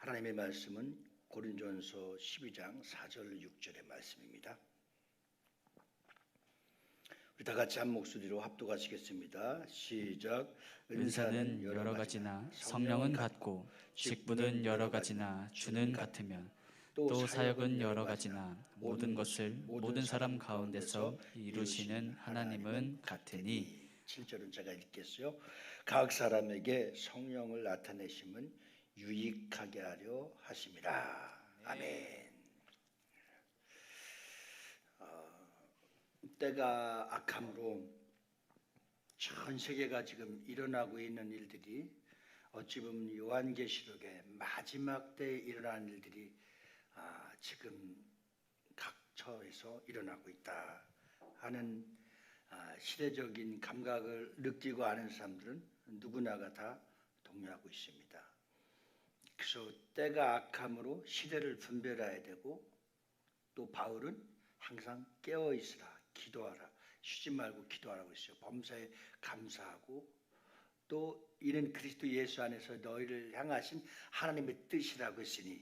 하나님의 말씀은 고린도전서 12장 4절 6절의 말씀입니다. 우리 다 같이 한 목소리로 합독하시겠습니다. 시작. 은사는 여러 가지나 성령은 같고 직분은 여러 가지나 주는 같으면 또 사역은 여러 가지나 모든 것을 모든 사람 가운데서 이루시는 하나님은 같으니. 7절은 제가 읽겠어요. 각 사람에게 성령을 나타내심은 유익하게 하려 하심이라. 아멘. 때가 악함으로 전 세계가 지금 일어나고 있는 일들이 어찌 보면 요한계시록의 마지막 때에 일어나는 일들이 지금 각처에서 일어나고 있다 하는 시대적인 감각을 느끼고 아는 사람들은 누구나가 다 동의하고 있습니다. 그래서 때가 악함으로 시대를 분별해야 되고, 또 바울은 항상 깨어 있으라, 기도하라, 쉬지 말고 기도하라고 했어요. 범사에 감사하고, 또 이는 그리스도 예수 안에서 너희를 향하신 하나님의 뜻이라고 했으니,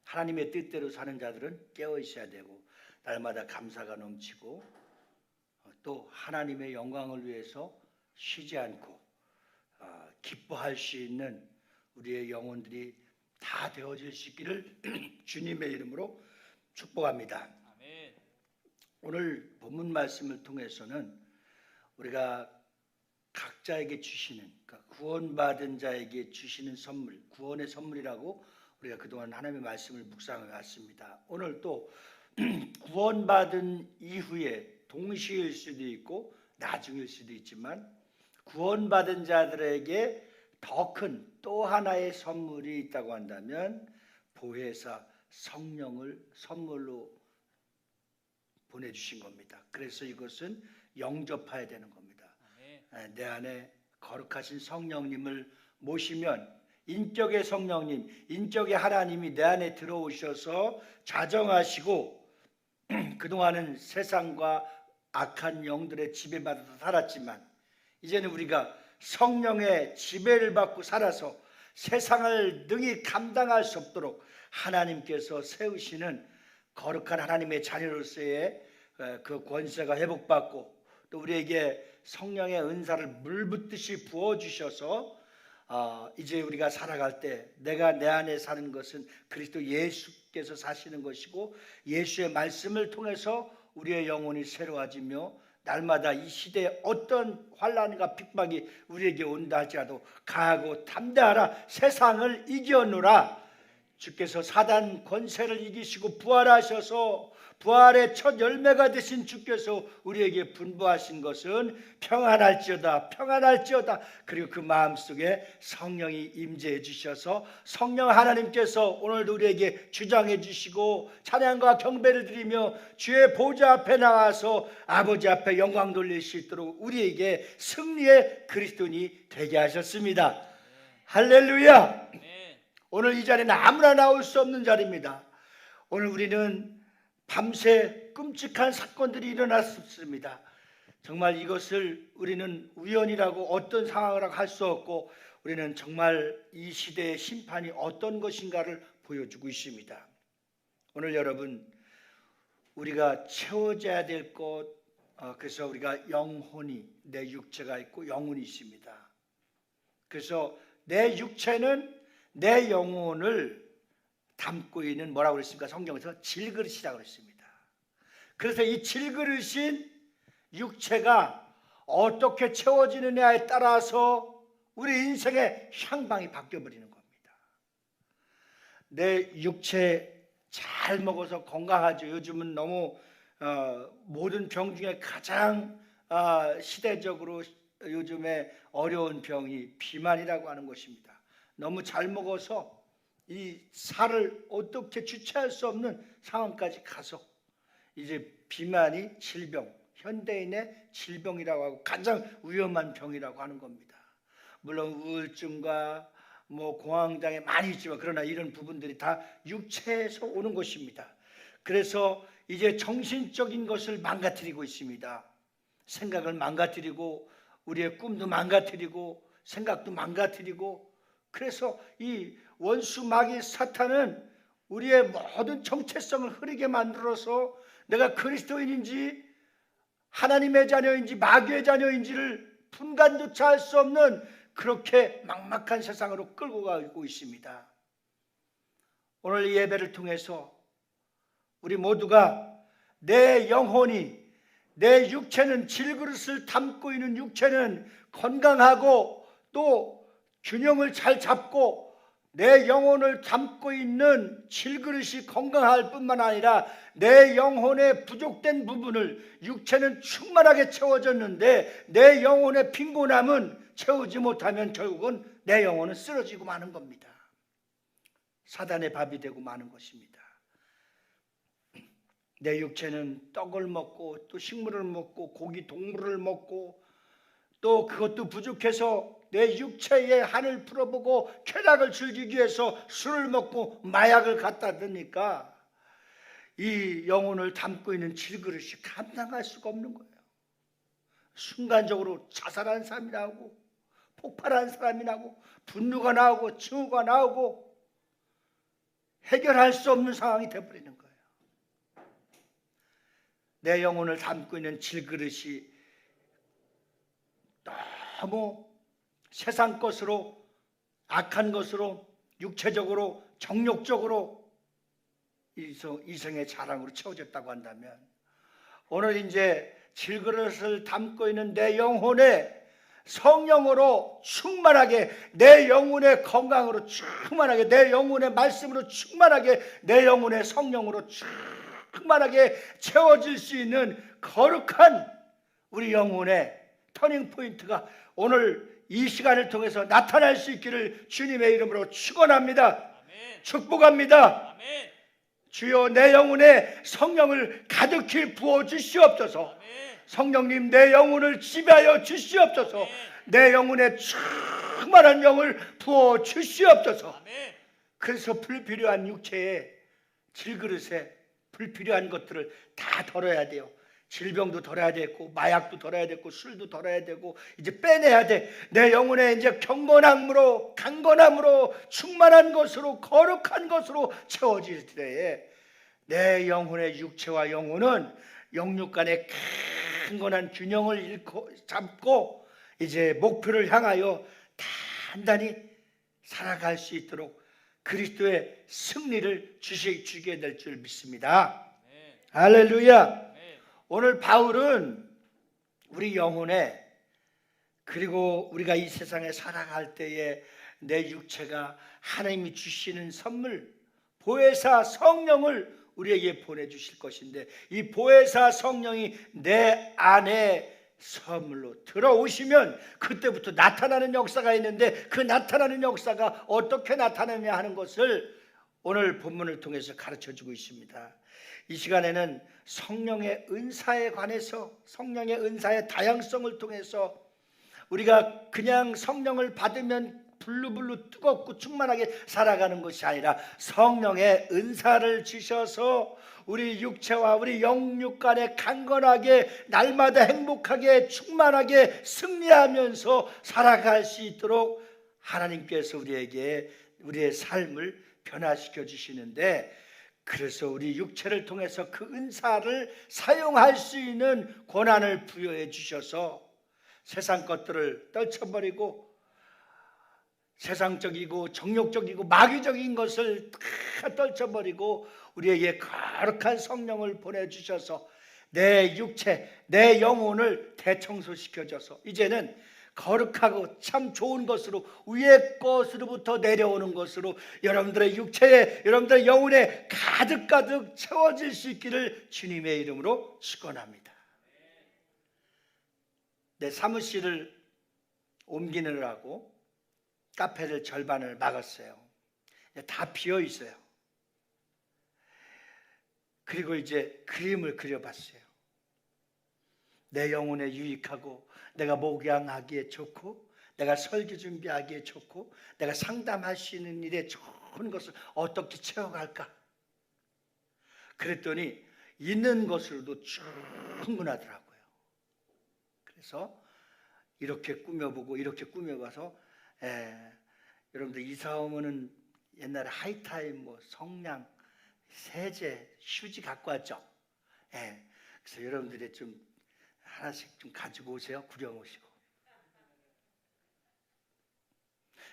하나님의 뜻대로 사는 자들은 깨어 있어야 되고, 날마다 감사가 넘치고, 또 하나님의 영광을 위해서 쉬지 않고 기뻐할 수 있는 우리의 영혼들이 다 되어질 수 있기를 주님의 이름으로 축복합니다. 아멘. 오늘 본문 말씀을 통해서는 우리가 각자에게 주시는, 그러니까 구원받은 자에게 주시는 선물, 구원의 선물이라고 우리가 그동안 하나님의 말씀을 묵상해 왔습니다. 오늘 또 구원받은 이후에 동시일 수도 있고 나중일 수도 있지만, 구원받은 자들에게 더 큰 또 하나의 선물이 있다고 한다면 보혜사 성령을 선물로 보내주신 겁니다. 그래서 이것은 영접해야 되는 겁니다. 내 안에 거룩하신 성령님을 모시면, 인격의 성령님, 인격의 하나님이 내 안에 들어오셔서 자정하시고, 그동안은 세상과 악한 영들의 지배받아서 살았지만 이제는 우리가 성령의 지배를 받고 살아서 세상을 능히 감당할 수 없도록 하나님께서 세우시는 거룩한 하나님의 자녀로서의 그 권세가 회복받고, 또 우리에게 성령의 은사를 물붓듯이 부어주셔서 이제 우리가 살아갈 때 내가 내 안에 사는 것은 그리스도 예수께서 사시는 것이고, 예수의 말씀을 통해서 우리의 영혼이 새로워지며, 날마다 이 시대에 어떤 환난과 핍박이 우리에게 온다 할지라도 강하고 담대하라, 세상을 이겨노라. 주께서 사단 권세를 이기시고 부활하셔서 부활의 첫 열매가 되신 주께서 우리에게 분부하신 것은 평안할지어다, 평안할지어다. 그리고 그 마음속에 성령이 임재해 주셔서 성령 하나님께서 오늘도 우리에게 주장해 주시고 찬양과 경배를 드리며 주의 보좌 앞에 나와서 아버지 앞에 영광 돌릴 수 있도록 우리에게 승리의 그리스도인이 되게 하셨습니다. 할렐루야. 오늘 이 자리는 아무나 나올 수 없는 자리입니다. 오늘 우리는 밤새 끔찍한 사건들이 일어났습니다. 정말 이것을 우리는 우연이라고, 어떤 상황이라고 할 수 없고, 우리는 정말 이 시대의 심판이 어떤 것인가를 보여주고 있습니다. 오늘 여러분, 우리가 채워져야 될 것, 그래서 우리가 영혼이, 내 육체가 있고 영혼이 있습니다. 그래서 내 육체는 내 영혼을 담고 있는, 뭐라고 그랬습니까? 성경에서 질그릇이라고 그랬습니다. 그래서 이 질그릇인 육체가 어떻게 채워지느냐에 따라서 우리 인생의 향방이 바뀌어버리는 겁니다. 내 육체 잘 먹어서 건강하죠. 요즘은 너무 모든 병 중에 가장 시대적으로 요즘에 어려운 병이 비만이라고 하는 것입니다. 너무 잘 먹어서 이 살을 어떻게 주체할 수 없는 상황까지 가서 이제 비만이 질병, 현대인의 질병이라고 하고 가장 위험한 병이라고 하는 겁니다. 물론 우울증과 공황장애 많이 있지만, 그러나 이런 부분들이 다 육체에서 오는 것입니다. 그래서 이제 정신적인 것을 망가뜨리고 있습니다. 생각을 망가뜨리고, 우리의 꿈도 망가뜨리고, 생각도 망가뜨리고, 그래서 이 원수 마귀 사탄은 우리의 모든 정체성을 흐리게 만들어서 내가 그리스도인인지 하나님의 자녀인지 마귀의 자녀인지를 분간조차 할 수 없는 그렇게 막막한 세상으로 끌고 가고 있습니다. 오늘 이 예배를 통해서 우리 모두가 내 영혼이, 내 육체는, 질그릇을 담고 있는 육체는 건강하고 또 균형을 잘 잡고 내 영혼을 담고 있는 질그릇이 건강할 뿐만 아니라 내 영혼의 부족된 부분을, 육체는 충만하게 채워졌는데 내 영혼의 빈곤함은 채우지 못하면 결국은 내 영혼은 쓰러지고 마는 겁니다. 사단의 밥이 되고 마는 것입니다. 내 육체는 떡을 먹고 또 식물을 먹고 고기 동물을 먹고 또 그것도 부족해서 내 육체의 한을 풀어보고 쾌락을 즐기기 위해서 술을 먹고 마약을 갖다 드니까 이 영혼을 담고 있는 질그릇이 감당할 수가 없는 거예요. 순간적으로 자살한 사람이 나오고 폭발한 사람이 나오고 분노가 나오고 증오가 나오고 해결할 수 없는 상황이 되어버리는 거예요. 내 영혼을 담고 있는 질그릇이 너무 세상 것으로, 악한 것으로, 육체적으로, 정욕적으로 이성의 자랑으로 채워졌다고 한다면 오늘 이제 질그릇을 담고 있는 내 영혼에 성령으로 충만하게, 내 영혼의 건강으로 충만하게, 내 영혼의 말씀으로 충만하게, 내 영혼의 성령으로 충만하게 채워질 수 있는 거룩한 우리 영혼의 터닝 포인트가 오늘 이 시간을 통해서 나타날 수 있기를 주님의 이름으로 축원합니다. 아멘. 축복합니다. 아멘. 주여 내 영혼에 성령을 가득히 부어 주시옵소서. 아멘. 성령님 내 영혼을 지배하여 주시옵소서. 아멘. 내 영혼에 충만한 영을 부어 주시옵소서. 아멘. 그래서 불필요한 육체에 질그릇에 불필요한 것들을 다 덜어야 돼요. 질병도 덜어야 되고 마약도 덜어야 되고 술도 덜어야 되고 이제 빼내야 돼. 내 영혼에 이제 경건함으로, 강건함으로, 충만한 것으로, 거룩한 것으로 채워질 때에 내 영혼의 육체와 영혼은 영육 간의 강건한 균형을 잡고 이제 목표를 향하여 단단히 살아갈 수 있도록 그리스도의 승리를 주게 될 줄 믿습니다. 네. 할렐루야. 네. 오늘 바울은 우리 영혼에, 그리고 우리가 이 세상에 살아갈 때에 내 육체가 하나님이 주시는 선물, 보혜사 성령을 우리에게 보내주실 것인데 이 보혜사 성령이 내 안에 선물로 들어오시면 그때부터 나타나는 역사가 있는데 그 나타나는 역사가 어떻게 나타나냐 하는 것을 오늘 본문을 통해서 가르쳐주고 있습니다. 이 시간에는 성령의 은사에 관해서, 성령의 은사의 다양성을 통해서 우리가 그냥 성령을 받으면 불루불루 뜨겁고 충만하게 살아가는 것이 아니라 성령의 은사를 주셔서 우리 육체와 우리 영육 간에 강건하게 날마다 행복하게 충만하게 승리하면서 살아갈 수 있도록 하나님께서 우리에게 우리의 삶을 변화시켜 주시는데, 그래서 우리 육체를 통해서 그 은사를 사용할 수 있는 권한을 부여해 주셔서 세상 것들을 떨쳐버리고 세상적이고 정욕적이고 마귀적인 것을 다 떨쳐버리고 우리에게 거룩한 성령을 보내주셔서 내 육체, 내 영혼을 대청소시켜줘서 이제는 거룩하고 참 좋은 것으로, 위의 것으로부터 내려오는 것으로 여러분들의 육체에, 여러분들의 영혼에 가득가득 채워질 수 있기를 주님의 이름으로 축원합니다. 내 사무실을 옮기느라고 카페를 절반을 막았어요. 다 비어 있어요. 그리고 이제 그림을 그려봤어요. 내 영혼에 유익하고 내가 목양하기에 좋고 내가 설교 준비하기에 좋고 내가 상담할 수 있는 일에 좋은 것을 어떻게 채워갈까? 그랬더니 있는 것으로도 충분하더라고요. 그래서 이렇게 꾸며보고 이렇게 꾸며봐서 여러분들 이사 오면은 옛날에 하이타임, 뭐 성냥, 세제, 휴지 갖고 왔죠. 예. 그래서 여러분들이 좀 하나씩 좀 가지고 오세요. 구경 오시고.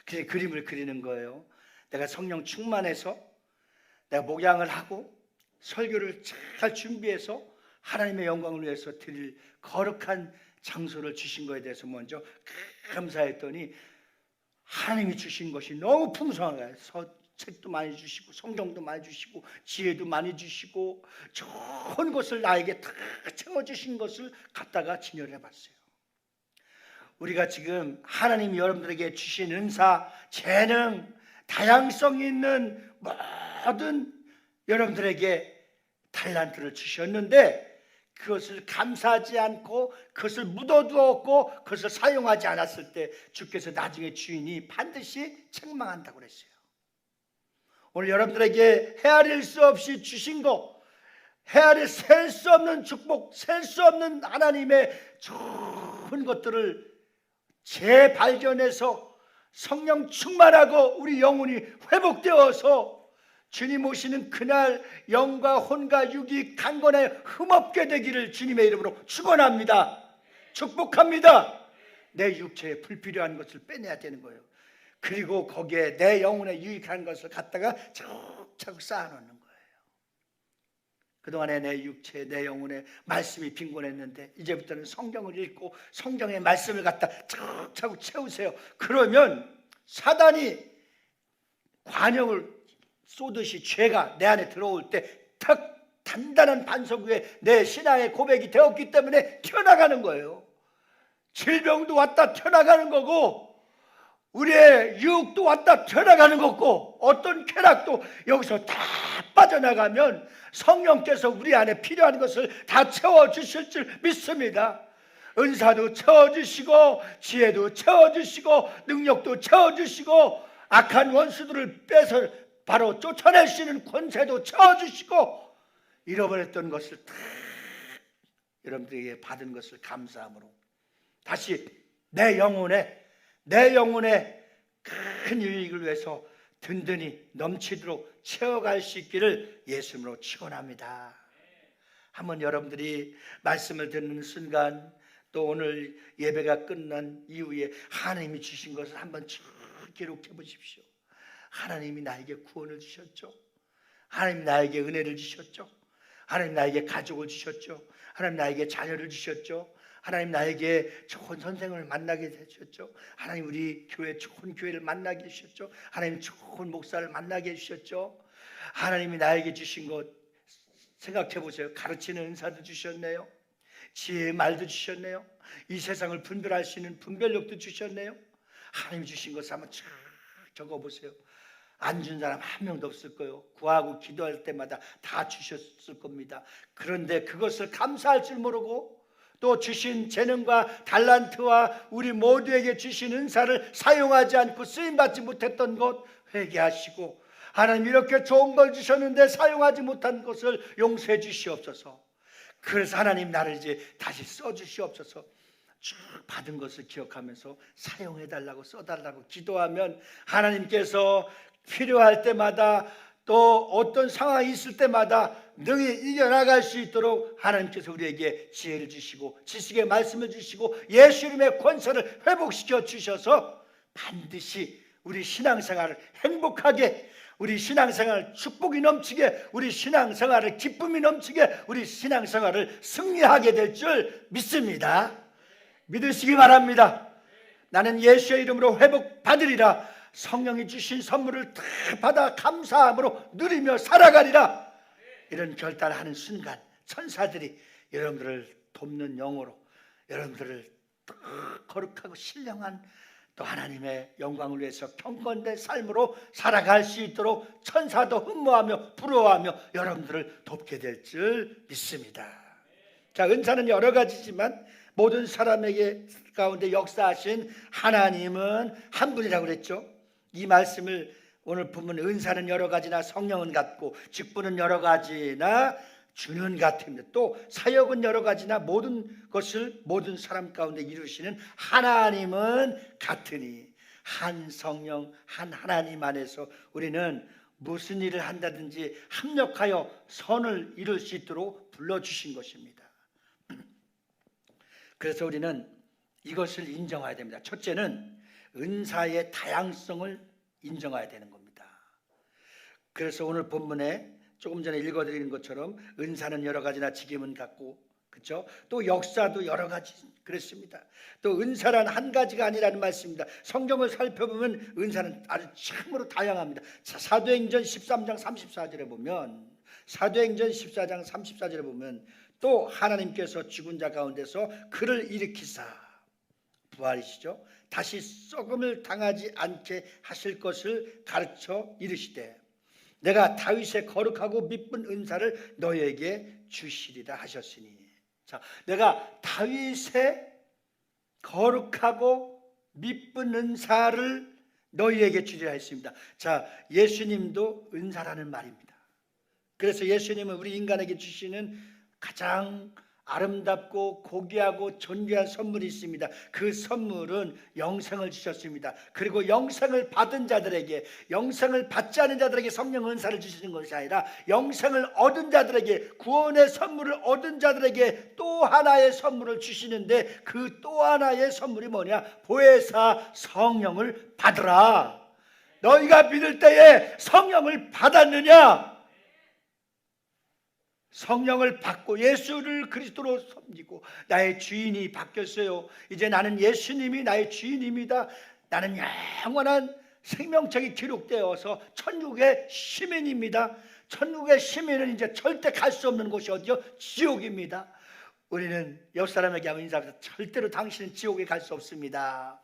그래서 그림을 그리는 거예요. 내가 성령 충만해서 내가 목양을 하고 설교를 잘 준비해서 하나님의 영광을 위해서 드릴 거룩한 장소를 주신 것에 대해서 먼저 감사했더니 하나님이 주신 것이 너무 풍성한 거예요. 책도 많이 주시고 성경도 많이 주시고 지혜도 많이 주시고 좋은 것을 나에게 다 채워주신 것을 갖다가 진열해 봤어요. 우리가 지금 하나님이 여러분들에게 주신 은사, 재능, 다양성 있는 모든 여러분들에게 달란트를 주셨는데 그것을 감사하지 않고 그것을 묻어두었고 그것을 사용하지 않았을 때 주께서 나중에 주인이 반드시 책망한다고 그랬어요. 오늘 여러분들에게 헤아릴 수 없이 주신 것, 헤아릴 셀 수 없는 축복, 셀 수 없는 하나님의 좋은 것들을 재발견해서 성령 충만하고 우리 영혼이 회복되어서 주님 오시는 그날 영과 혼과 육이 강건하여 흠없게 되기를 주님의 이름으로 축원합니다. 축복합니다. 내 육체에 불필요한 것을 빼내야 되는 거예요. 그리고 거기에 내 영혼에 유익한 것을 갖다가 차곡차곡 쌓아놓는 거예요. 그동안에 내 육체에 내 영혼에 말씀이 빈곤했는데 이제부터는 성경을 읽고 성경의 말씀을 갖다 차곡차곡 채우세요. 그러면 사단이 관영을 쏘듯이 죄가 내 안에 들어올 때 탁 단단한 반석 위에 내 신앙의 고백이 되었기 때문에 튀어나가는 거예요. 질병도 왔다 튀어나가는 거고 우리의 유혹도 왔다 튀어나가는 거고 어떤 쾌락도 여기서 다 빠져나가면 성령께서 우리 안에 필요한 것을 다 채워주실 줄 믿습니다. 은사도 채워주시고 지혜도 채워주시고 능력도 채워주시고 악한 원수들을 빼서 바로 쫓아낼 수 있는 권세도 채워주시고 잃어버렸던 것을 다 여러분들에게 받은 것을 감사함으로 다시 내 영혼에 큰 유익을 위해서 든든히 넘치도록 채워갈 수 있기를 예수님으로 축원합니다. 한번 여러분들이 말씀을 듣는 순간 또 오늘 예배가 끝난 이후에 하나님이 주신 것을 한번 쭉 기록해 보십시오. 하나님이 나에게 구원을 주셨죠. 하나님 나에게 은혜를 주셨죠. 하나님 나에게 가족을 주셨죠. 하나님 나에게 자녀를 주셨죠. 하나님 나에게 좋은 선생을 만나게 해주셨죠. 하나님 우리 교회 좋은 교회를 만나게 해주셨죠. 하나님 좋은 목사를 만나게 해주셨죠. 하나님이 나에게 주신 것 생각해 보세요. 가르치는 은사도 주셨네요. 지혜의 말도 주셨네요. 이 세상을 분별할 수 있는 분별력도 주셨네요. 하나님 주신 것을 한번 쫙 적어보세요. 안 준 사람 한 명도 없을 거예요. 구하고 기도할 때마다 다 주셨을 겁니다. 그런데 그것을 감사할 줄 모르고 또 주신 재능과 달란트와 우리 모두에게 주신 은사를 사용하지 않고 쓰임받지 못했던 것 회개하시고 하나님 이렇게 좋은 걸 주셨는데 사용하지 못한 것을 용서해 주시옵소서. 그래서 하나님 나를 이제 다시 써주시옵소서. 쭉 받은 것을 기억하면서 사용해달라고 써달라고 기도하면 하나님께서 필요할 때마다 또 어떤 상황이 있을 때마다 능히 이겨나갈 수 있도록 하나님께서 우리에게 지혜를 주시고 지식의 말씀을 주시고 예수 이름의 권세를 회복시켜 주셔서 반드시 우리 신앙생활을 행복하게 우리 신앙생활을 축복이 넘치게 우리 신앙생활을 기쁨이 넘치게 우리 신앙생활을 승리하게 될 줄 믿습니다. 믿으시기 바랍니다. 나는 예수의 이름으로 회복받으리라. 성령이 주신 선물을 다 받아 감사함으로 누리며 살아가리라. 이런 결단하는 순간 천사들이 여러분들을 돕는 영으로 여러분들을 거룩하고 신령한 또 하나님의 영광을 위해서 경건된 삶으로 살아갈 수 있도록 천사도 흠모하며 부러워하며 여러분들을 돕게 될 줄 믿습니다. 자, 은사는 여러 가지지만 모든 사람에게 가운데 역사하신 하나님은 한 분이라고 그랬죠. 이 말씀을 오늘 보면 은사는 여러 가지나 성령은 같고 직분은 여러 가지나 주는 같습니다. 또 사역은 여러 가지나 모든 것을 모든 사람 가운데 이루시는 하나님은 같으니 한 성령, 한 하나님 안에서 우리는 무슨 일을 한다든지 합력하여 선을 이룰 수 있도록 불러주신 것입니다. 그래서 우리는 이것을 인정해야 됩니다. 첫째는 은사의 다양성을 인정해야 되는 겁니다. 그래서 오늘 본문에 조금 전에 읽어드리는 것처럼 은사는 여러 가지나 직임은 같고, 그렇죠? 또 역사도 여러 가지 그랬습니다. 또 은사란 한 가지가 아니라는 말씀입니다. 성경을 살펴보면 은사는 아주 참으로 다양합니다. 사도행전 13장 34절에 보면, 사도행전 14장 34절에 보면 또 하나님께서 죽은 자 가운데서 그를 일으키사, 부활이시죠, 다시 썩음을 당하지 않게 하실 것을 가르쳐 이르시되 내가 다윗의 거룩하고 미쁜 은사를 너희에게 주시리라 하셨으니. 자, 내가 다윗의 거룩하고 미쁜 은사를 너희에게 주리라 했습니다. 자, 예수님도 은사라는 말입니다. 그래서 예수님은 우리 인간에게 주시는 가장 아름답고 고귀하고 존귀한 선물이 있습니다. 그 선물은 영생을 주셨습니다. 그리고 영생을 받은 자들에게, 영생을 받지 않은 자들에게 성령 은사를 주시는 것이 아니라 영생을 얻은 자들에게, 구원의 선물을 얻은 자들에게 또 하나의 선물을 주시는데, 그 또 하나의 선물이 뭐냐? 보혜사 성령을 받으라. 너희가 믿을 때에 성령을 받았느냐? 성령을 받고 예수를 그리스도로 섬기고 나의 주인이 바뀌었어요. 이제 나는 예수님이 나의 주인입니다. 나는 영원한 생명책이 기록되어서 천국의 시민입니다. 천국의 시민은 이제 절대 갈 수 없는 곳이 어디요? 지옥입니다. 우리는 옆 사람에게 하고 인사해서 절대로 당신은 지옥에 갈 수 없습니다.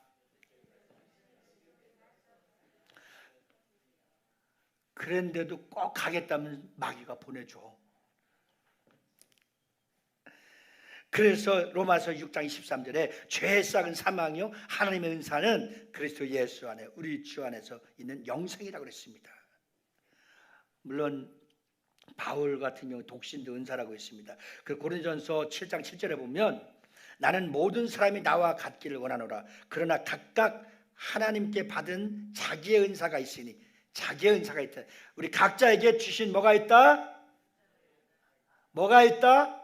그런데도 꼭 가겠다면 마귀가 보내줘. 그래서 로마서 6장 23절에 죄의 싹은 사망이요 하나님의 은사는 그리스도 예수 안에 우리 주 안에서 있는 영생이라고 그랬습니다. 물론 바울 같은 경우 독신도 은사라고 했습니다. 그 고린도전서 7장 7절에 보면 나는 모든 사람이 나와 같기를 원하노라. 그러나 각각 하나님께 받은 자기의 은사가 있으니, 자기의 은사가 있다. 우리 각자에게 주신 뭐가 있다? 뭐가 있다?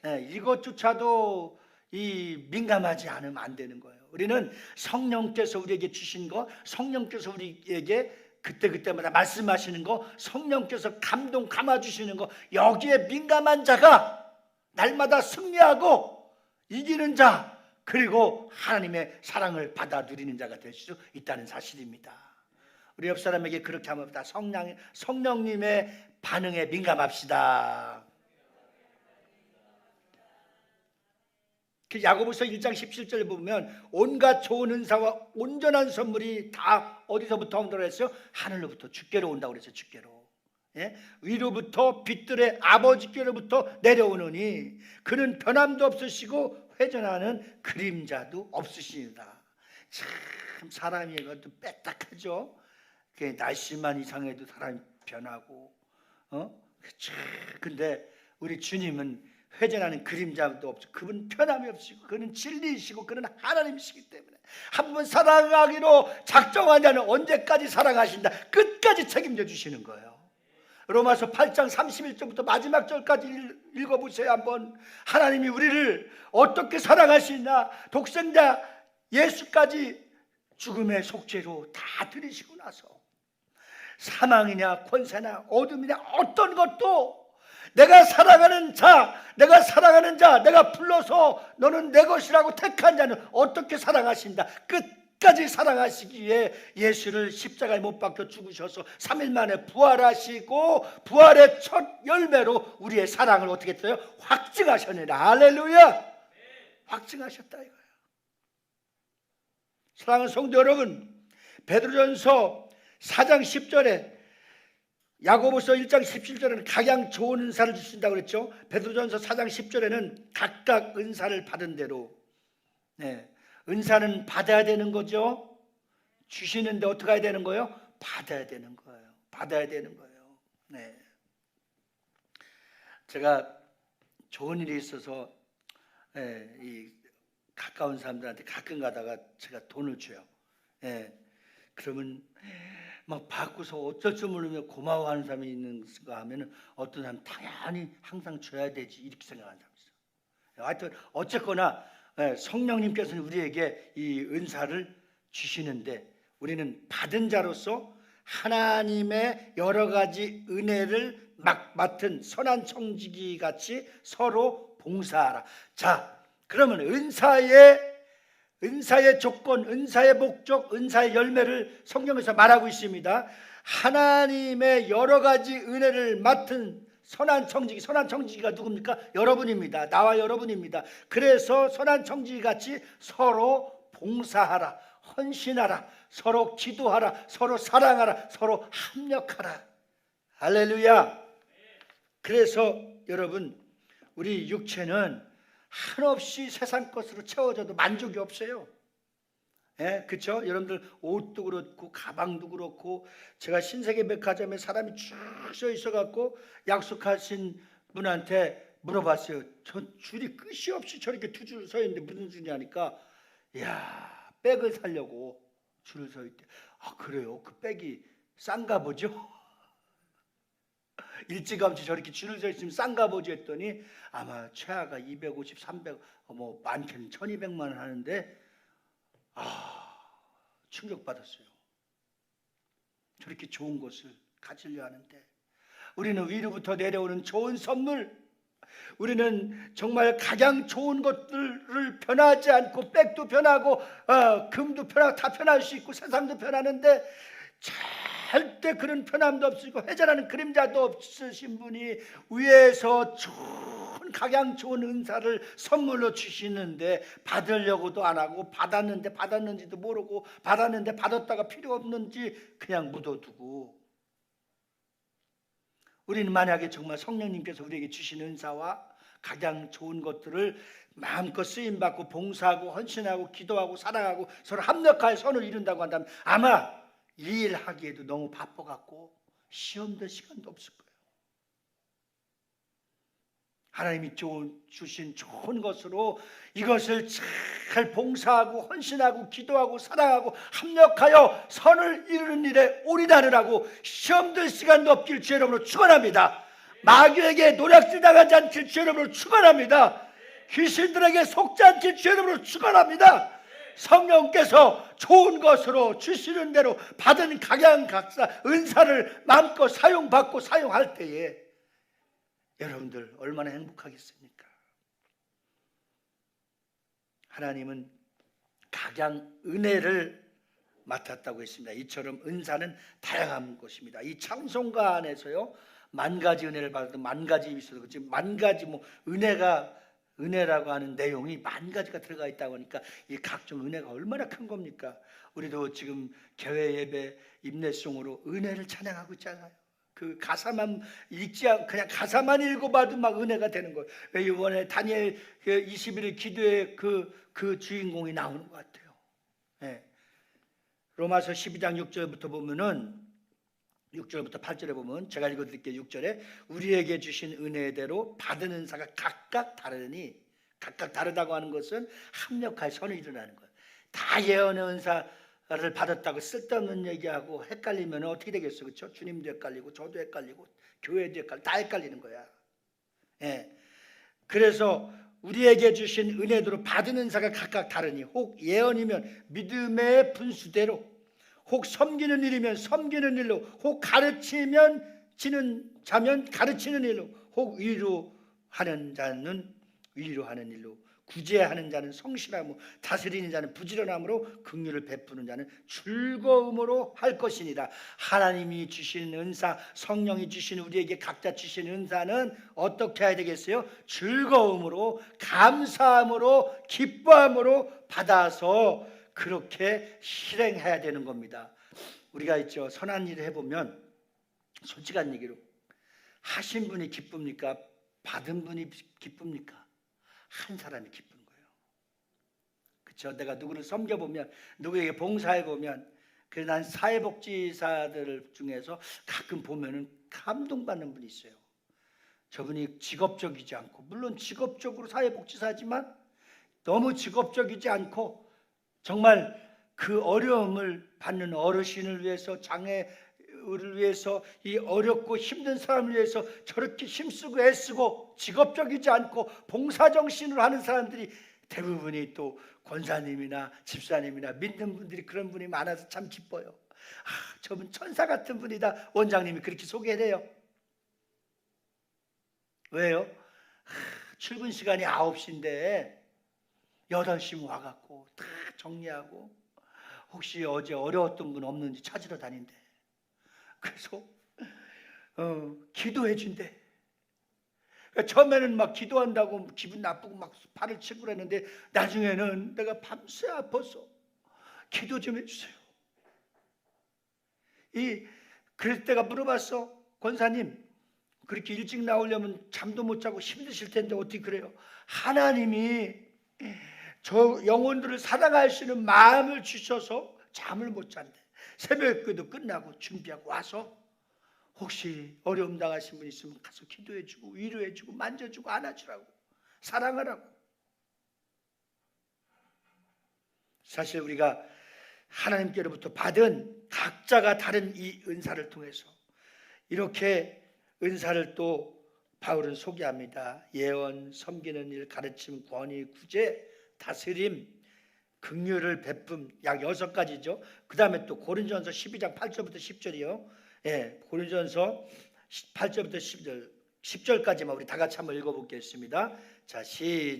네, 이것조차도 민감하지 않으면 안 되는 거예요. 우리는 성령께서 우리에게 주신 거, 성령께서 우리에게 그때그때마다 말씀하시는 거, 성령께서 감동 감아주시는 거, 여기에 민감한 자가 날마다 승리하고 이기는 자, 그리고 하나님의 사랑을 받아 누리는 자가 될 수 있다는 사실입니다. 우리 옆 사람에게 그렇게 하면 성령님의 반응에 민감합시다. 야고보서 1장 17절에 보면 온갖 좋은 은사와 온전한 선물이 다 어디서부터 온다고 했어요? 하늘로부터 주께로 온다고 그랬어요. 주께로. 예? 위로부터 빛들의 아버지께로부터 내려오느니 그는 변함도 없으시고 회전하는 그림자도 없으시니라. 참 사람이 이것도 빽딱하죠. 날씨만 이상해도 사람이 변하고, 근데 우리 주님은 회전하는 그림자도 없고 그분 편함이 없으시고 그는 진리이시고 그는 하나님이시기 때문에 한 번 사랑하기로 작정한 자는 언제까지 사랑하신다, 끝까지 책임져 주시는 거예요. 로마서 8장 31절부터 마지막 절까지 읽어보세요. 한번 하나님이 우리를 어떻게 사랑하시나, 독생자 예수까지 죽음의 속죄로 다 들이시고 나서 사망이냐 권세나 어둠이냐 어떤 것도 내가 사랑하는 자, 내가 불러서 너는 내 것이라고 택한 자는 어떻게 사랑하신다, 끝까지 사랑하시기에 예수를 십자가에 못 박혀 죽으셔서 3일 만에 부활하시고 부활의 첫 열매로 우리의 사랑을 어떻게 했어요? 확증하셨느니라. 할렐루야. 확증하셨다 이거예요. 사랑하는 성도 여러분, 베드로전서 4장 10절에 야고보서 1장 17절에는 각양 좋은 은사를 주신다고 그랬죠. 베드로전서 4장 10절에는 각각 은사를 받은 대로, 은사는 받아야 되는 거죠. 주시는데 어떻게 해야 되는 거예요? 받아야 되는 거예요. 받아야 되는 거예요. 네. 제가 좋은 일이 있어서 이 가까운 사람들한테 가끔 가다가 제가 돈을 줘요. 그러면 막 받고서 어쩔 줄 모르면 고마워하는 사람이 있는가 하면은 어떤 사람 당연히 항상 줘야 되지 이렇게 생각하는 사람이 있어요. 하여튼 어쨌거나 성령님께서는 우리에게 이 은사를 주시는데 우리는 받은 자로서 하나님의 여러 가지 은혜를 맡은 선한 청지기 같이 서로 봉사하라. 자, 그러면 은사의 조건, 은사의 목적, 은사의 열매를 성경에서 말하고 있습니다. 하나님의 여러 가지 은혜를 맡은 선한 청지기가 누굽니까? 여러분입니다. 나와 여러분입니다. 그래서 선한 청지기 같이 서로 봉사하라, 헌신하라, 서로 기도하라, 서로 사랑하라, 서로 합력하라. 할렐루야. 그래서 여러분, 우리 육체는 한없이 세상 것으로 채워져도 만족이 없어요. 그렇죠? 여러분들 옷도 그렇고 가방도 그렇고, 제가 신세계 백화점에 사람이 쭉 서 있어갖고 약속하신 분한테 물어봤어요. 저 줄이 끝이 없이 저렇게 두 줄 서 있는데 무슨 줄이냐니까, 야, 백을 사려고 줄을 서 있대. 아, 그래요? 그 백이 싼가 보죠? 일찌감치 저렇게 줄을 서 있으면 싼가 보지 했더니 아마 최하가 250, 300, 뭐 많게는 1200만 원 하는데, 충격받았어요. 저렇게 좋은 것을 가지려 하는데, 우리는 위로부터 내려오는 좋은 선물, 우리는 정말 가장 좋은 것들을 변하지 않고, 백도 변하고 금도 변하고 다 변할 수 있고 세상도 변하는데 절대 그런 변함도 없으시고 회전하는 그림자도 없으신 분이 위에서 가장 좋은 은사를 선물로 주시는데 받으려고도 안 하고, 받았는데 받았는지도 모르고, 받았는데 받았다가 필요 없는지 그냥 묻어두고, 우리는 만약에 정말 성령님께서 우리에게 주신 은사와 가장 좋은 것들을 마음껏 쓰임받고 봉사하고 헌신하고 기도하고 사랑하고 서로 합력하여 선을 이룬다고 한다면 아마 이 일 하기에도 너무 바빠갖고 시험 될 시간도 없을 거예요. 하나님이 주신 좋은 것으로 이것을 잘 봉사하고 헌신하고 기도하고 사랑하고 합력하여 선을 이루는 일에 올인하느라고 시험 될 시간도 없길 주의 이름으로 축원합니다. 마귀에게 노략질 당하지 않길 주의 이름으로 축원합니다. 귀신들에게 속지 않길 주의 이름으로 축원합니다. 성령께서 좋은 것으로 주시는 대로 받은 각양각사 은사를 마음껏 사용받고 사용할 때에 여러분들 얼마나 행복하겠습니까? 하나님은 각양 은혜를 맡았다고 했습니다. 이처럼 은사는 다양한 것입니다. 이 찬송가 안에서요, 만 가지 은혜를 받았던 만 가지 있어도 그렇지, 만 가지 은혜라고 하는 내용이 만 가지가 들어가 있다고 하니까 이 각종 은혜가 얼마나 큰 겁니까? 우리도 지금 교회 예배 임내송으로 은혜를 찬양하고 있잖아요. 그 가사만 읽지 않고 그냥 가사만 읽어봐도 막 은혜가 되는 거예요. 이번에 다니엘 21일 기도의 그 주인공이 나오는 것 같아요. 로마서 12장 6절부터 보면은 6절부터 8절에 보면, 제가 읽어드릴게요. 6절에 우리에게 주신 은혜대로 받은 은사가 각각 다르니, 각각 다르다고 하는 것은 합력하여 선을 이루라는 거예요. 다 예언의 은사를 받았다고 쓸데없는 얘기하고 헷갈리면 어떻게 되겠어? 그렇죠? 주님도 헷갈리고 저도 헷갈리고 교회도 헷갈리고 다 헷갈리는 거야. 그래서 우리에게 주신 은혜대로 받은 은사가 각각 다르니, 혹 예언이면 믿음의 분수대로, 혹 섬기는 일이면 섬기는 일로, 혹 가르치면 가르치는 일로, 혹 위로하는 자는 위로하는 일로, 구제하는 자는 성실함으로, 다스리는 자는 부지런함으로, 긍휼을 베푸는 자는 즐거움으로 할 것이니라. 하나님이 주신 은사, 성령이 주신 우리에게 각자 주신 은사는 어떻게 해야 되겠어요? 즐거움으로, 감사함으로, 기뻐함으로 받아서 그렇게 실행해야 되는 겁니다. 우리가 있죠, 선한 일을 해보면 솔직한 얘기로 하신 분이 기쁩니까? 받은 분이 기쁩니까? 한 사람이 기쁜 거예요. 그렇죠? 내가 누구를 섬겨보면, 누구에게 봉사해보면, 그래서 난 사회복지사들 중에서 가끔 보면은 감동받는 분이 있어요. 저분이 직업적이지 않고, 물론 직업적으로 사회복지사지만 너무 직업적이지 않고 정말 그 어려움을 받는 어르신을 위해서, 장애를 위해서, 이 어렵고 힘든 사람을 위해서 저렇게 힘쓰고 애쓰고 직업적이지 않고 봉사정신으로 하는 사람들이 대부분이 또 권사님이나 집사님이나 믿는 분들이 그런 분이 많아서 참 기뻐요. 저분 천사 같은 분이다. 원장님이 그렇게 소개를 해요. 왜요? 출근 시간이 9시인데 8시면 와갖고 다 정리하고 혹시 어제 어려웠던 분 없는지 찾으러 다닌대. 그래서 기도해 준대. 처음에는 막 기도한다고 기분 나쁘고 막 팔을 치고 그랬는데 나중에는 내가 밤새 아파서 기도 좀 해주세요. 그럴 때가 물어봤어. 권사님, 그렇게 일찍 나오려면 잠도 못 자고 힘드실 텐데 어떻게 그래요? 하나님이 저 영혼들을 사랑하시는 마음을 주셔서 잠을 못 잔대. 새벽기도 끝나고 준비하고 와서 혹시 어려움 당하신 분 있으면 가서 기도해주고 위로해주고 만져주고 안아주라고, 사랑하라고. 사실 우리가 하나님께로부터 받은 각자가 다른 이 은사를 통해서 이렇게 은사를 또 바울은 소개합니다. 예언, 섬기는 일, 가르침, 권위, 구제, 다스림, 긍휼을 베품, 약 6가지죠. 그 다음에 또 고린도전서 12장 8절부터 10절이요. 고린도전서 8절부터 10절까지만 우리 다 같이 한번 읽어보겠습니다. 자,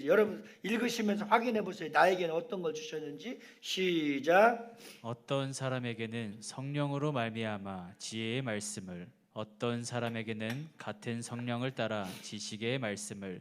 여러분 읽으시면서 확인해 보세요. 나에게는 어떤 걸 주셨는지. 시작. 어떤 사람에게는 성령으로 말미암아 지혜의 말씀을, 어떤 사람에게는 같은 성령을 따라 지식의 말씀을,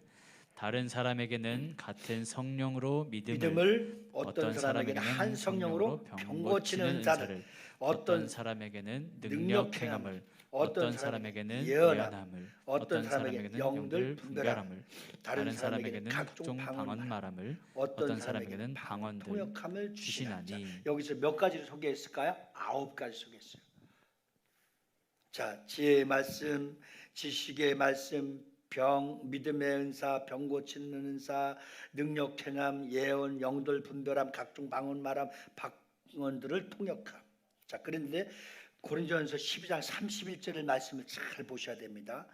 다른 사람에게는 같은 성령으로 믿음을, 어떤 사람에게는 한 성령으로 병 고치는 은사를, 어떤 사람에게는 능력 행함을, 어떤 사람에게는 예언함을, 어떤 사람에게는 영들 분별함을, 다른 사람에게는 각종 방언 말함을, 어떤 사람에게는 방언들 통역함을 주시나니. 여기서 몇 가지를 소개했을까요? 9가지 소개했어요. 자, 지혜의 말씀, 지식의 말씀, 믿음의 은사, 병 고치는 은사, 능력 행함, 예언, 영들 분별함, 각종 방언 말함, 방언들을 통역함. 자, 그런데 고린도전서 12장 31절의 말씀을 잘 보셔야 됩니다.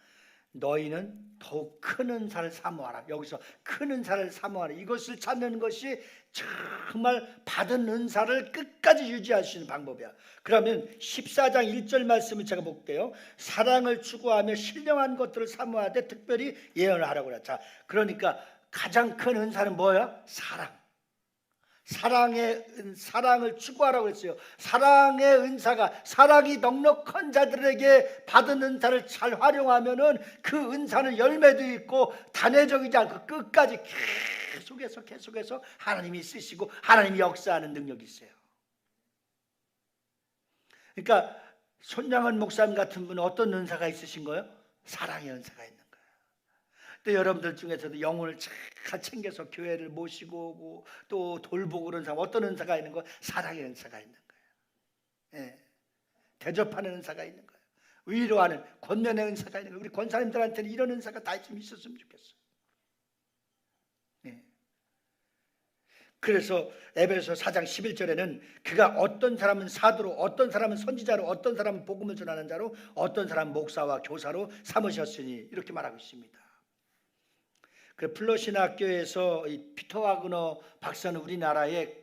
너희는 더욱 큰 은사를 사모하라. 여기서 큰 은사를 사모하라. 이것을 찾는 것이 정말 받은 은사를 끝까지 유지할 수 있는 방법이야. 그러면 14장 1절 말씀을 제가 볼게요. 사랑을 추구하며 신령한 것들을 사모하되 특별히 예언을 하라고 그래. 자, 그러니까 가장 큰 은사는 뭐야? 사랑을 추구하라고 했어요. 사랑의 은사가, 사랑이 넉넉한 자들에게 받은 은사를 잘 활용하면은 그 은사는 열매도 있고 단회적이지 않고 끝까지 계속해서 하나님이 쓰시고 하나님이 역사하는 능력이 있어요. 그러니까 손양은 목사님 같은 분은 어떤 은사가 있으신 거예요? 사랑의 은사가 있는 거예요. 또 여러분들 중에서도 영혼을 잘 챙겨서 교회를 모시고 오고 또 돌보고 그런 사람, 어떤 은사가 있는 거예요? 사랑의 은사가 있는 거예요. 대접하는 은사가 있는 거예요. 위로하는 권면의 은사가 있는 거예요. 우리 권사님들한테는 이런 은사가 다 있었으면 좋겠어요. 그래서 에베소 4장 11절에는 그가 어떤 사람은 사도로, 어떤 사람은 선지자로, 어떤 사람은 복음을 전하는 자로, 어떤 사람은 목사와 교사로 삼으셨으니 이렇게 말하고 있습니다. 그 플러신 학교에서 이 피터 와그너 박사는 우리나라에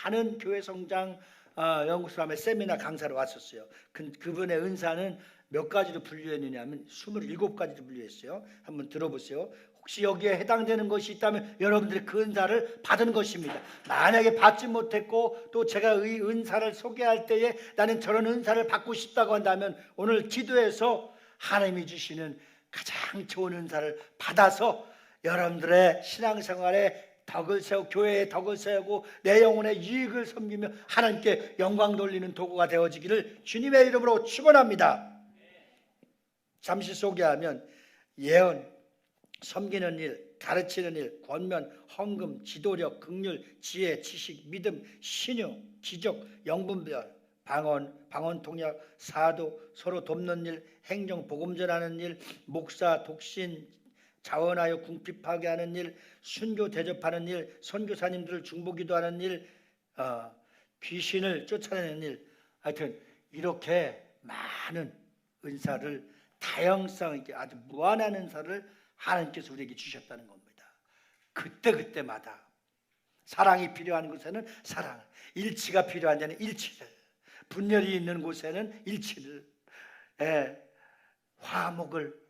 많은 교회 성장 연구소함의 세미나 강사로 왔었어요. 그분의 은사는 몇 가지로 분류했느냐면 27가지로 분류했어요. 한번 들어보세요. 혹시 여기에 해당되는 것이 있다면 여러분들이 그 은사를 받은 것입니다. 만약에 받지 못했고 또 제가 이 은사를 소개할 때에 나는 저런 은사를 받고 싶다고 한다면 오늘 기도해서 하나님이 주시는 가장 좋은 은사를 받아서 여러분들의 신앙생활에 덕을 세우고 교회에 덕을 세우고 내 영혼의 유익을 섬기며 하나님께 영광 돌리는 도구가 되어지기를 주님의 이름으로 축원합니다. 잠시 소개하면 예언, 섬기는 일, 가르치는 일, 권면, 헌금, 지도력, 긍휼, 지혜, 지식, 믿음, 신유, 기적, 영분별, 방언 통역, 사도, 서로 돕는 일, 행정, 복음 전하는 일, 목사, 독신, 자원하여 궁핍하게 하는 일, 순교 대접하는 일, 선교사님들을 중보기도하는 일, 귀신을 쫓아내는 일, 하여튼 이렇게 많은 은사를 다양성 있게 아주 무한한 은사를 하나님께서 우리에게 주셨다는 겁니다. 그때마다 사랑이 필요한 곳에는 사랑, 일치가 필요한 데는 일치를, 분열이 있는 곳에는 일치를,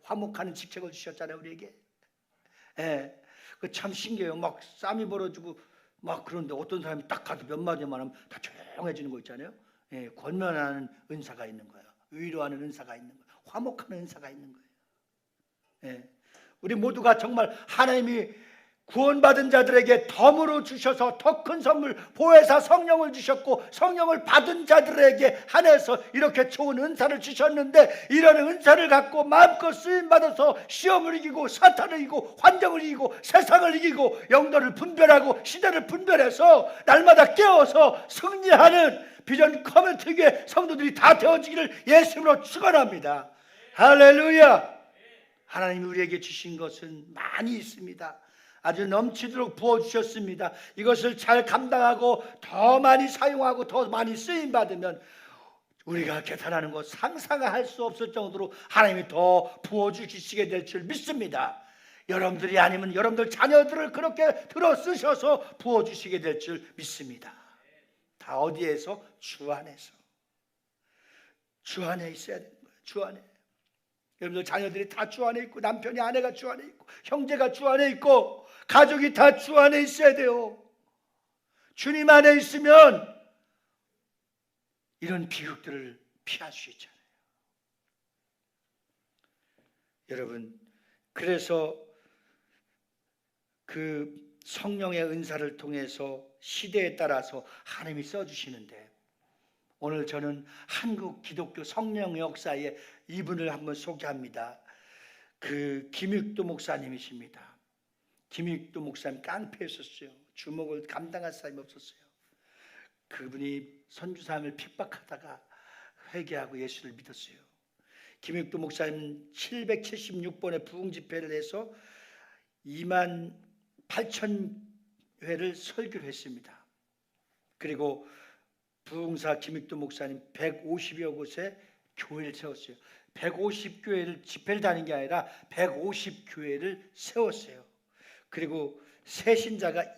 화목하는 직책을 주셨잖아요, 우리에게. 그 참 신기해요. 막 싸움이 벌어지고 막 그런데 어떤 사람이 딱 가서 몇 마디만 하면 다 조용해지는 거 있잖아요. 권면하는 은사가 있는 거예요. 위로하는 은사가 있는 거예요. 화목하는 은사가 있는 거예요. 우리 모두가 정말 하나님이 구원받은 자들에게 덤으로 주셔서 더 큰 선물 보혜사 성령을 주셨고, 성령을 받은 자들에게 한해서 이렇게 좋은 은사를 주셨는데, 이런 은사를 갖고 마음껏 쓰임받아서 시험을 이기고 사탄을 이기고 환경을 이기고 세상을 이기고 영도를 분별하고 시대를 분별해서 날마다 깨어서 승리하는 비전 커뮤니티의 성도들이 다 되어지기를 예수님으로 축원합니다. 할렐루야. 하나님이 우리에게 주신 것은 많이 있습니다. 아주 넘치도록 부어주셨습니다. 이것을 잘 감당하고 더 많이 사용하고 더 많이 쓰임받으면 우리가 계산하는 것 상상할 수 없을 정도로 하나님이 더 부어주시게 될 줄 믿습니다. 여러분들이 아니면 여러분들 자녀들을 그렇게 들어 쓰셔서 부어주시게 될 줄 믿습니다. 다 어디에서? 주 안에서. 주 안에 있어야 되는 거예요. 주 안에. 여러분들 자녀들이 다 주 안에 있고, 남편이 아내가 주 안에 있고, 형제가 주 안에 있고, 가족이 다 주 안에 있어야 돼요. 주님 안에 있으면 이런 비극들을 피할 수 있잖아요. 여러분, 그래서 그 성령의 은사를 통해서 시대에 따라서 하나님이 써주시는데, 오늘 저는 한국 기독교 성령 역사의 이분을 한번 소개합니다. 그 김익도 목사님이십니다. 김익도 목사님 깡패였었어요. 주목을 감당할 사람이 없었어요. 그분이 선교사님을 핍박하다가 회개하고 예수를 믿었어요. 김익도 목사님 776번의 부흥 집회를 해서 28,000회를 설교를 했습니다. 그리고 부흥사 김익도 목사님 150여 곳에 교회를 세웠어요. 150교회를 집회를 다닌 게 아니라 150교회를 세웠어요. 그리고 새신자가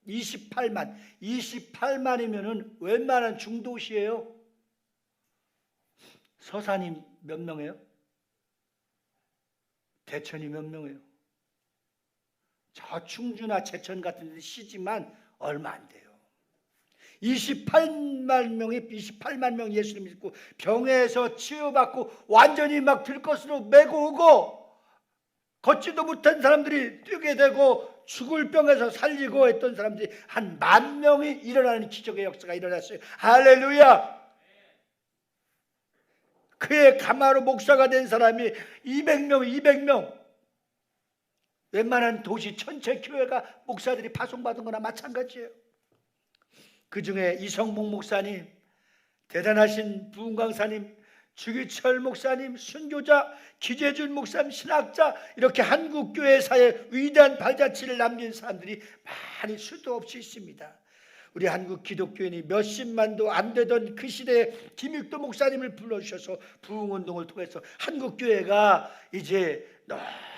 28만이면은 웬만한 중도시예요. 서산이 몇 명이에요? 대천이 몇 명이에요? 저 충주나 제천 같은 데 시지만 얼마 안 돼요. 28만 명 예수를 믿고 병에서 치유받고 완전히 막 들것으로 메고 오고, 걷지도 못한 사람들이 뛰게 되고 죽을 병에서 살리고 했던 사람들이 한 10,000명이 일어나는 기적의 역사가 일어났어요. 할렐루야. 그의 가마로 목사가 된 사람이 200명. 웬만한 도시 전체 교회가 목사들이 파송받은 거나 마찬가지예요. 그 중에 이성복 목사님, 대단하신 부흥 강사님, 주기철 목사님, 순교자, 기재준 목사님, 신학자, 이렇게 한국 교회사에 위대한 발자취를 남긴 사람들이 많이 수도 없이 있습니다. 우리 한국 기독교인이 몇십만도 안 되던 그 시대에 김익도 목사님을 불러주셔서 부흥운동을 통해서 한국 교회가 이제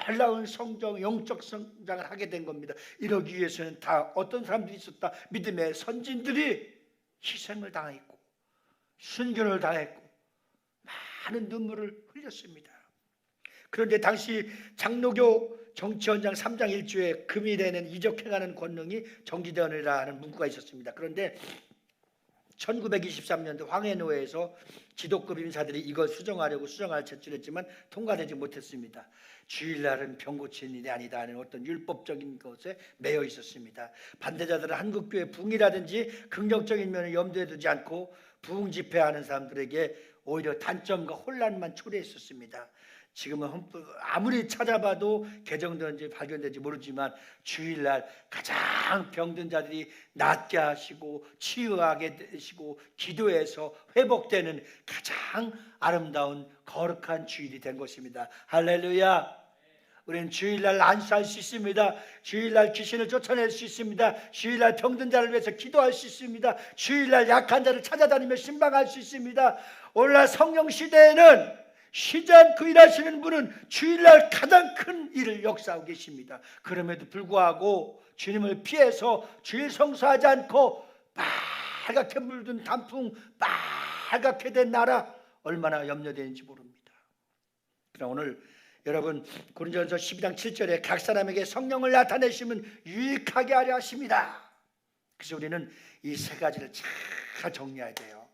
놀라운 성장, 영적 성장을 하게 된 겁니다. 이러기 위해서는 다 어떤 사람들이 있었다? 믿음의 선진들이 희생을 당했고 순교를 당했고 많은 눈물을 흘렸습니다. 그런데 당시 장로교 정치헌장 3장 1조에 금일에는 이적행하는 권능이 정지되느라 하는 문구가 있었습니다. 그런데 1923년도 황해노회에서 지도급 인사들이 이걸 수정할 제출했지만 통과되지 못했습니다. 주일날은 병 고치는 일이 아니다 하는 어떤 율법적인 것에 매여 있었습니다. 반대자들은 한국교회 부흥이라든지 긍정적인 면을 염두에 두지 않고 부흥 집회하는 사람들에게 오히려 단점과 혼란만 초래했었습니다. 지금은 아무리 찾아봐도 개정되는지 발견되지 모르지만 주일날 가장 병든 자들이 낫게 하시고 치유하게 되시고 기도해서 회복되는 가장 아름다운 거룩한 주일이 된 것입니다. 할렐루야. 우리는 주일날 안수할 수 있습니다. 주일날 귀신을 쫓아낼 수 있습니다. 주일날 병든 자를 위해서 기도할 수 있습니다. 주일날 약한 자를 찾아다니며 신방할 수 있습니다. 오늘날 성령 시대에는 쉬지 않고 일하시는 분은 주일날 가장 큰 일을 역사하고 계십니다. 그럼에도 불구하고 주님을 피해서 주일 성수하지 않고 빨갛게 물든 단풍, 빨갛게 된 나라, 얼마나 염려되는지 모릅니다. 그러나 오늘 여러분 고린도전서 12장 7절에 각 사람에게 성령을 나타내시면 유익하게 하려 하십니다. 그래서 우리는 이 세 가지를 잘 정리해야 돼요.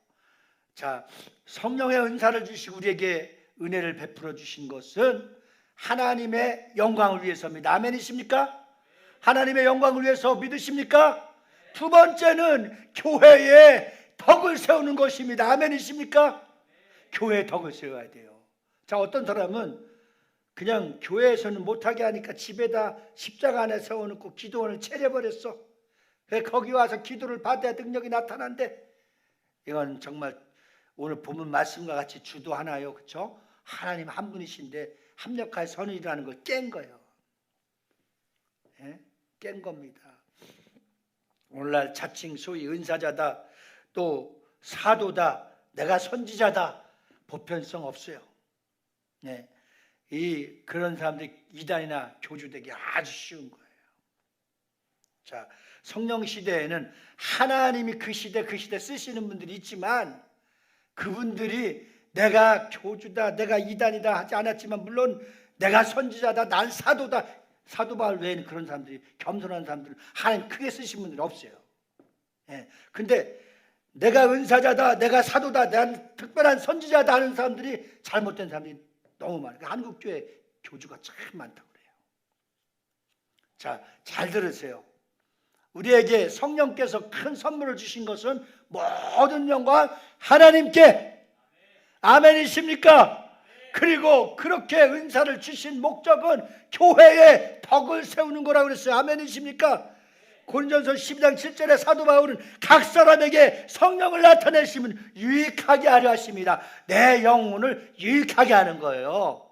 자, 성령의 은사를 주시고 우리에게 은혜를 베풀어 주신 것은 하나님의 영광을 위해서입니다. 아멘이십니까? 하나님의 영광을 위해서 믿으십니까? 두 번째는 교회에 덕을 세우는 것입니다. 아멘이십니까? 교회에 덕을 세워야 돼요. 자, 어떤 사람은 그냥 교회에서는 못하게 하니까 집에다 십자가 안에 세워놓고 기도원을 차려버렸어. 거기 와서 기도를 받아야 능력이 나타난대. 이건 정말 오늘 본문 말씀과 같이 주도하나요? 그렇죠? 하나님 한 분이신데 합력하여 선을 일하는 걸 깬 거예요. 깬 겁니다. 오늘날 자칭 소위 은사자다, 또 사도다, 내가 선지자다, 보편성 없어요. 그런 사람들이 이단이나 교주되기 아주 쉬운 거예요. 자, 성령 시대에는 하나님이 그 시대 쓰시는 분들이 있지만 그분들이 내가 교주다, 내가 이단이다 하지 않았지만 물론 내가 선지자다, 난 사도다, 사도 바울 외에는 그런 사람들이, 겸손한 사람들은 하나님 크게 쓰신 분들이 없어요. 근데 내가 은사자다, 내가 사도다, 난 특별한 선지자다 하는 사람들이, 잘못된 사람들이 너무 많아요. 한국교회 교주가 참 많다고 그래요. 자, 잘 들으세요. 우리에게 성령께서 큰 선물을 주신 것은 모든 영광 하나님께. 아멘이십니까? 그리고 그렇게 은사를 주신 목적은 교회에 덕을 세우는 거라고 그랬어요. 아멘이십니까? 고린도전서 12장 7절에 사도 바울은 각 사람에게 성령을 나타내시면 유익하게 하려 하십니다. 내 영혼을 유익하게 하는 거예요.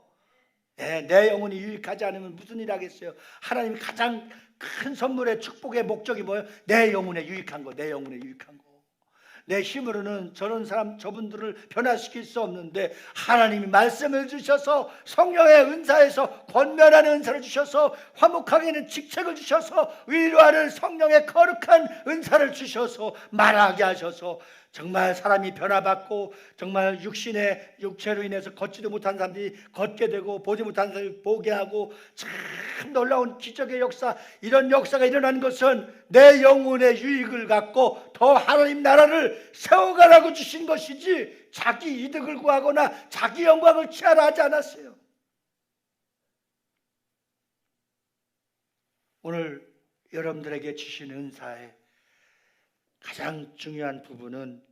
내 영혼이 유익하지 않으면 무슨 일 하겠어요? 하나님이 가장 큰 선물의 축복의 목적이 뭐예요? 내 영혼에 유익한 거, 내 영혼에 유익한 거. 내 힘으로는 저런 사람, 저분들을 변화시킬 수 없는데 하나님이 말씀을 주셔서 성령의 은사에서 권면하는 은사를 주셔서 화목하게 하는 직책을 주셔서 위로하는 성령의 거룩한 은사를 주셔서 말하게 하셔서 정말 사람이 변화받고 정말 육체로 인해서 걷지도 못한 사람들이 걷게 되고 보지 못한 사람들이 보게 하고 참 놀라운 기적의 역사, 이런 역사가 일어나는 것은 내 영혼의 유익을 갖고 더 하나님 나라를 세워가라고 주신 것이지 자기 이득을 구하거나 자기 영광을 취하라 하지 않았어요. 오늘 여러분들에게 주신 은사의 가장 중요한 부분은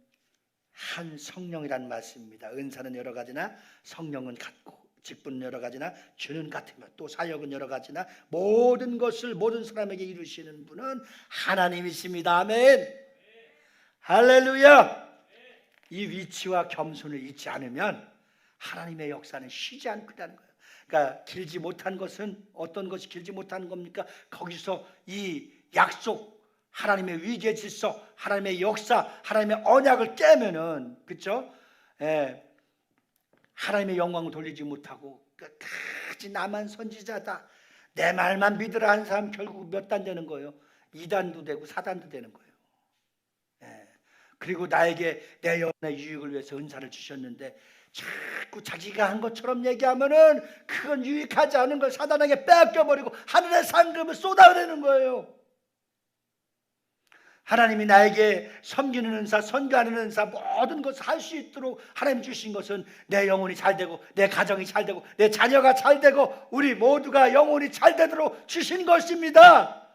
한 성령이라는 말씀입니다. 은사는 여러 가지나 성령은 같고 직분은 여러 가지나 주는 같으며 또 사역은 여러 가지나 모든 것을 모든 사람에게 이루시는 분은 하나님이십니다. 아멘. 할렐루야. 이 위치와 겸손을 잊지 않으면 하나님의 역사는 쉬지 않고 있다는 거예요. 그러니까 길지 못한 것은 어떤 것이 길지 못한 겁니까? 거기서 이 약속, 하나님의 위계 질서, 하나님의 역사, 하나님의 언약을 깨면은, 그렇죠? 하나님의 영광을 돌리지 못하고 끝까지 나만 선지자다, 내 말만 믿으라 하는 사람 결국 몇 단 되는 거예요? 2단도 되고 4단도 되는 거예요. 그리고 나에게 내 영혼의 유익을 위해서 은사를 주셨는데 자꾸 자기가 한 것처럼 얘기하면은 그건 유익하지 않은 걸 사단에게 빼앗겨버리고 하늘의 상급을 쏟아내는 거예요. 하나님이 나에게 섬기는 은사, 선교하는 은사, 모든 것을 할 수 있도록 하나님 주신 것은 내 영혼이 잘 되고 내 가정이 잘 되고 내 자녀가 잘 되고 우리 모두가 영혼이 잘 되도록 주신 것입니다.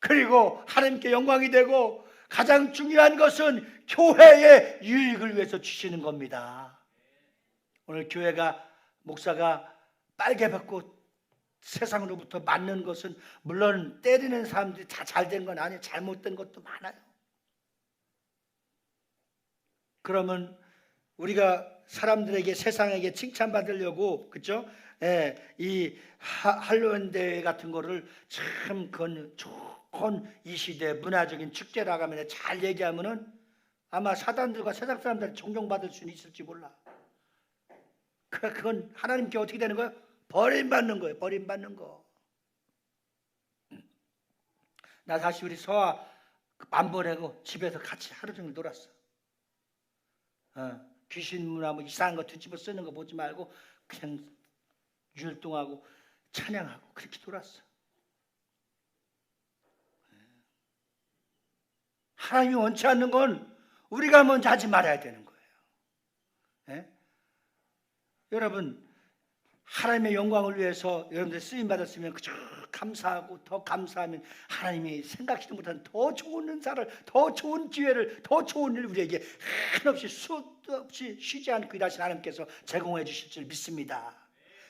그리고 하나님께 영광이 되고 가장 중요한 것은 교회의 유익을 위해서 주시는 겁니다. 오늘 교회가, 목사가 빨개 벗고 세상으로부터 맞는 것은 물론 때리는 사람들이 다 잘된 건 아니에요. 잘못된 것도 많아요. 그러면 우리가 사람들에게 세상에게 칭찬받으려고 그죠? 예, 이 할로윈 대회 같은 거를 참 그건 좋은 이 시대 문화적인 축제라고 하면 잘 얘기하면은 아마 사단들과 세상 사람들 존경받을 수는 있을지 몰라. 그건 하나님께 어떻게 되는 거예요? 버림받는 거예요. 버림받는 거. 나 다시 우리 서아 안 보내고 집에서 같이 하루 종일 놀았어. 귀신 문화 뭐 이상한 거 뒤집어 쓰는 거 보지 말고 그냥 율동하고 찬양하고 그렇게 놀았어. 하나님이 원치 않는 건 우리가 먼저 하지 말아야 되는 거예요. 예? 여러분 하나님의 영광을 위해서 여러분들 쓰임 받았으면 그저 감사하고 더 감사하면 하나님이 생각지도 못한 더 좋은 은사를, 더 좋은 기회를, 더 좋은 일 우리에게 한없이 수도 없이 쉬지 않고 일하신 하나님께서 제공해 주실 줄 믿습니다.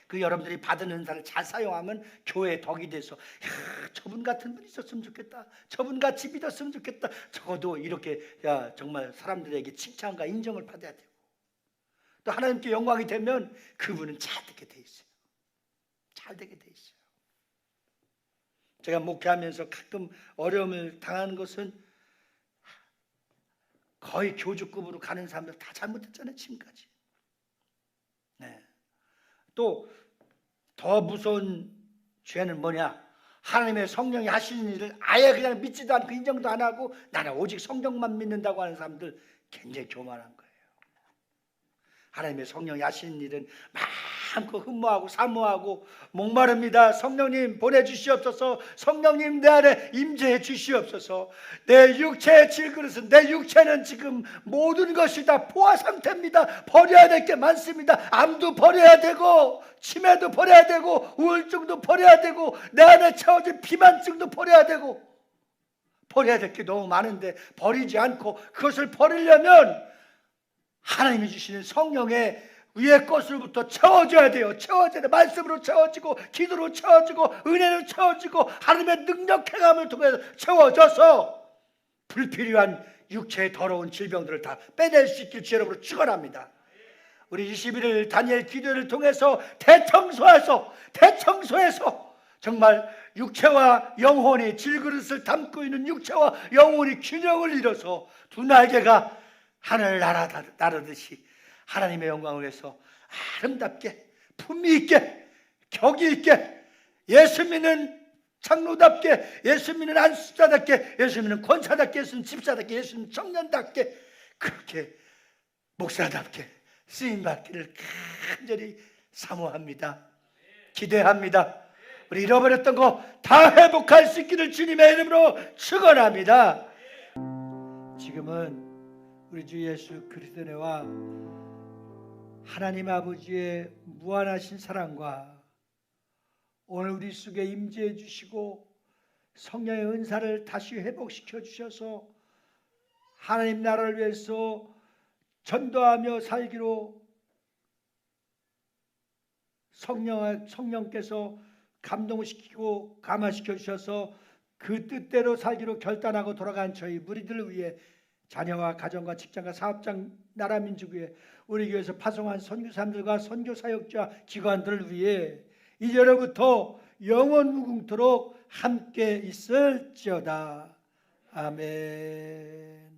그 여러분들이 받은 은사를 잘 사용하면 교회의 덕이 돼서 저분 같은 분이 있었으면 좋겠다, 저분 같이 믿었으면 좋겠다, 적어도 이렇게 정말 사람들에게 칭찬과 인정을 받아야 되고 또 하나님께 영광이 되면 그분은 잘 되게 돼 있어요. 잘 되게 돼 있어요. 제가 목회하면서 가끔 어려움을 당하는 것은 거의 교주급으로 가는 사람들 다 잘못했잖아요. 지금까지. 네. 또 더 무서운 죄는 뭐냐? 하나님의 성령이 하시는 일을 아예 그냥 믿지도 않고 인정도 안 하고 나는 오직 성령만 믿는다고 하는 사람들 굉장히 교만한 거예요. 하나님의 성령이 하시는 일은 마음껏 흠모하고 사모하고 목마릅니다. 성령님 보내주시옵소서. 성령님 내 안에 임재해 주시옵소서. 내 육체의 질그릇은, 내 육체는 지금 모든 것이 다 포화 상태입니다. 버려야 될 게 많습니다. 암도 버려야 되고 치매도 버려야 되고 우울증도 버려야 되고 내 안에 채워진 비만증도 버려야 되고 버려야 될 게 너무 많은데 버리지 않고 그것을 버리려면 하나님이 주시는 성령의 위의 것으로부터 채워줘야 돼요. 채워져야 돼. 말씀으로 채워지고 기도로 채워지고 은혜로 채워지고 하나님의 능력 행함을 통해서 채워져서 불필요한 육체의 더러운 질병들을 다 빼낼 수 있길 주 여러분으로 축원합니다. 우리 21일 다니엘 기도를 통해서 대청소해서 정말 육체와 영혼이 질그릇을 담고 있는 육체와 영혼이 균형을 이뤄서 두 날개가 하늘 나르듯이 하나님의 영광을 위해서 아름답게 품위 있게 격이 있게 예수 믿는 장로답게 예수 믿는 안수자답게 예수 믿는 권사답게 예수 믿는 집사답게 예수 믿는 청년답게 그렇게 목사답게 쓰임받기를 간절히 사모합니다. 기대합니다. 우리 잃어버렸던 거 다 회복할 수 있기를 주님의 이름으로 축원합니다. 지금은 우리 주 예수 그리스도의 은혜와 하나님 아버지의 무한하신 사랑과 오늘 우리 속에 임재해 주시고 성령의 은사를 다시 회복시켜 주셔서 하나님 나라를 위해서 전도하며 살기로 성령께서 감동시키고 감화시켜 주셔서 그 뜻대로 살기로 결단하고 돌아간 저희 무리들을 위해 자녀와 가정과 직장과 사업장 나라 민족 위에 우리 교회에서 파송한 선교사님들과 선교사역자 기관들을 위해 이제로부터 영원 무궁토록 함께 있을지어다. 아멘.